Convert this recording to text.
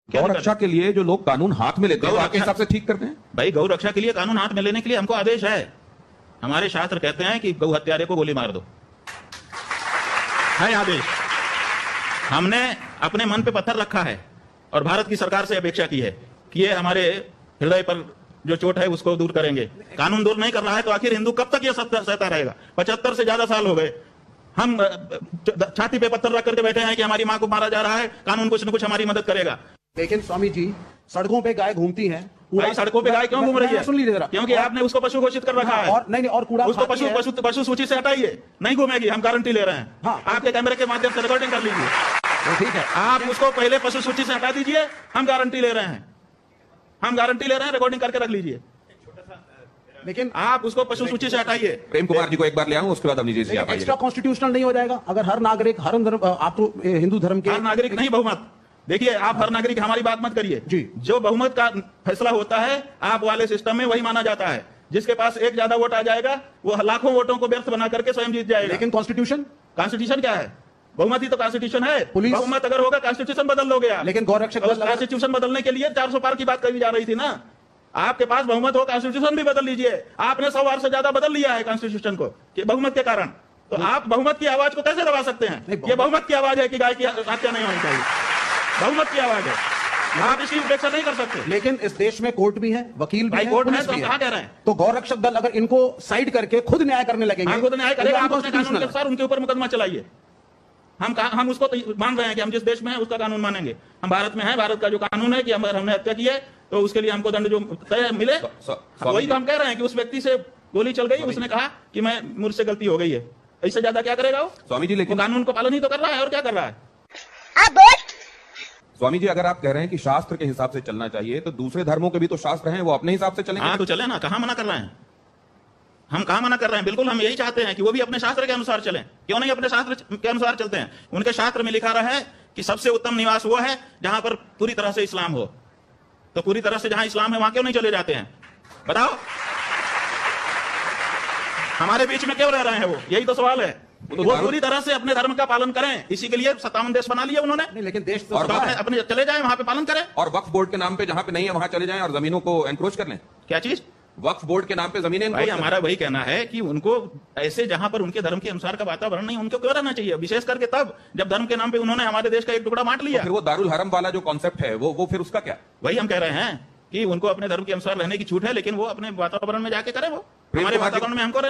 गौ रक्षा के लिए जो लोग कानून हाथ में लेते हैं, आपके हिसाब से ठीक करते हैं? भाई गौ रक्षा के लिए कानून हाथ में लेने के लिए हमको आदेश है। हमारे शास्त्र कहते हैं कि गौ हत्यारे को गोली मार दो, है आदेश। हमने अपने मन पे पत्थर रखा है और भारत की सरकार से अपेक्षा की है कि ये हमारे हृदय पर जो चोट है उसको दूर करेंगे। कानून दूर नहीं कर रहा है तो आखिर हिंदू कब तक ये सहता रहेगा? 75 से ज्यादा साल हो गए, हम छाती पे पत्थर रख करके बैठे हैं कि हमारी मां को मारा जा रहा है, कानून कुछ न कुछ हमारी मदद करेगा। लेकिन स्वामी जी, सड़कों पे गाय घूमती हैं। भाई सड़कों पे गाय क्यों घूम रही है? सुन लीजिए जरा, क्योंकि आपने उसको पशु घोषित कर रखा है। और नहीं और कूड़ा उसको पशु सूची से हटाइए, नहीं घूमेगी, हम गारंटी ले रहे हैं। हाँ। आपके कैमरे के माध्यम से रिकॉर्डिंग कर लीजिए। ठीक है, आप उसको पहले पशु सूची से हटा दीजिए, हम गारंटी ले रहे हैं, हम गारंटी ले रहे हैं, रिकॉर्डिंग करके रख लीजिए। लेकिन आप उसको पशु सूची से हटाइए। प्रेम कुमार जी को एक बार ले आऊं, उसके बाद अवनीश जी आप एक्स्ट्रा आइए। कॉन्स्टिट्यूशनल नहीं हो जाएगा अगर हर नागरिक, हर धर्म, आप तो हिंदू धर्म के हर नागरिक नहीं, बहुमत। देखिए, आप हर नागरिक हमारी बात मत करिए जी। जो बहुमत का फैसला होता है आप वाले सिस्टम में वही माना जाता है। जिसके पास एक ज्यादा वोट आ जाएगा वो लाखों वोटों को व्यर्थ बना करके स्वयं जीत जाएगा। लेकिन कॉन्स्टिट्यूशन क्या है? बहुमत ही तो कॉन्स्टिट्यूशन है। पुलिस बहुमत अगर होगा कॉन्स्टिट्यूशन बदल लोगे आप। लेकिन गौरक्षक दल कॉन्स्टिट्यूशन बदलने के लिए 400 पार की बात कही जा रही थी ना। आपके पास बहुमत हो, कॉन्स्टिट्यूशन भी बदल लीजिए। आपने 100 बार से ज्यादा बदल लिया है कॉन्स्टिट्यूशन को कि बहुमत के कारण। तो आप बहुमत की आवाज को कैसे दबा सकते हैं? ये बहुमत की आवाज है कि गाय की हत्या नहीं होनी चाहिए, बहुमत की आवाज है, आप इसकी उपेक्षा नहीं कर सकते। लेकिन इस देश में कोर्ट भी है, वकील भी है, कोर्ट है, पुलिस तो भी हम कहाँ कह रहे हैं? तो गौरक्षक दल अगर इनको साइड करके खुद न्याय करने लगेंगे, खुद न्याय करेगा, आप अपने कानून के अनकॉन्स्टिट्यूशनल अनुसार उनके ऊपर मुकदमा चलाइए। हम उसको मान रहे हैं कि हम जिस देश में हैं उसका कानून मानेंगे। हम भारत में हैं, भारत का जो कानून है कि हमने हत्या की है तो उसके लिए हमको दंड जो तय मिले, वही तो हम कह रहे हैं कि उस व्यक्ति से गोली चल गई, उसने कहा कि मैं मुझसे गलती हो गई है, इससे ज्यादा क्या करेगा वो? स्वामी जी, लेकिन कानून को पालन ही तो कर रहा है और क्या कर रहा है? स्वामी जी, अगर आप कह रहे हैं कि शास्त्र के हिसाब से चलना चाहिए तो दूसरे धर्मों के भी तो शास्त्र हैं, वो अपने हिसाब से चलेंगे। हाँ तो चले ना, कहाँ मना कर रहे हैं? हम कहाँ मना कर रहे हैं? बिल्कुल हम यही चाहते हैं कि वो भी अपने शास्त्र के अनुसार चलें। क्यों नहीं अपने शास्त्र के अनुसार चलते हैं? उनके शास्त्र में लिखा रहा है कि सबसे उत्तम निवास वो है जहां पर पूरी तरह से इस्लाम हो। तो पूरी तरह से जहां इस्लाम है वहां क्यों नहीं चले जाते हैं? बताओ, हमारे बीच में क्यों रह रहे हैं वो? यही तो सवाल है। वो पूरी तरह से अपने धर्म का पालन करें, इसी के लिए 57 देश बना लिए उन्होंने। नहीं, लेकिन देश तो और अपने चले जाए वहां पे पालन करें। और वक्फ बोर्ड के नाम पे जहां पे नहीं है वहां चले जाएं और जमीनों को एनक्रोच कर लें। क्या चीज? वक्फ बोर्ड के नाम पे जमीनें। भाई हमारा वही कहना है कि उनको ऐसे जहां पर उनके धर्म के अनुसार का वातावरण नहीं, उनको क्यों रहना चाहिए? विशेष करके तब जब धर्म के नाम पे उन्होंने हमारे देश का एक टुकड़ा बांट लिया। फिर वो दारुल हरम वाला जो कॉन्सेप्ट है वो फिर उसका क्या? वही हम कह रहे हैं कि उनको अपने धर्म के अनुसार रहने की छूट है, लेकिन वो अपने वातावरण में जाके करें, वो हमारे वातावरण में हमको रहना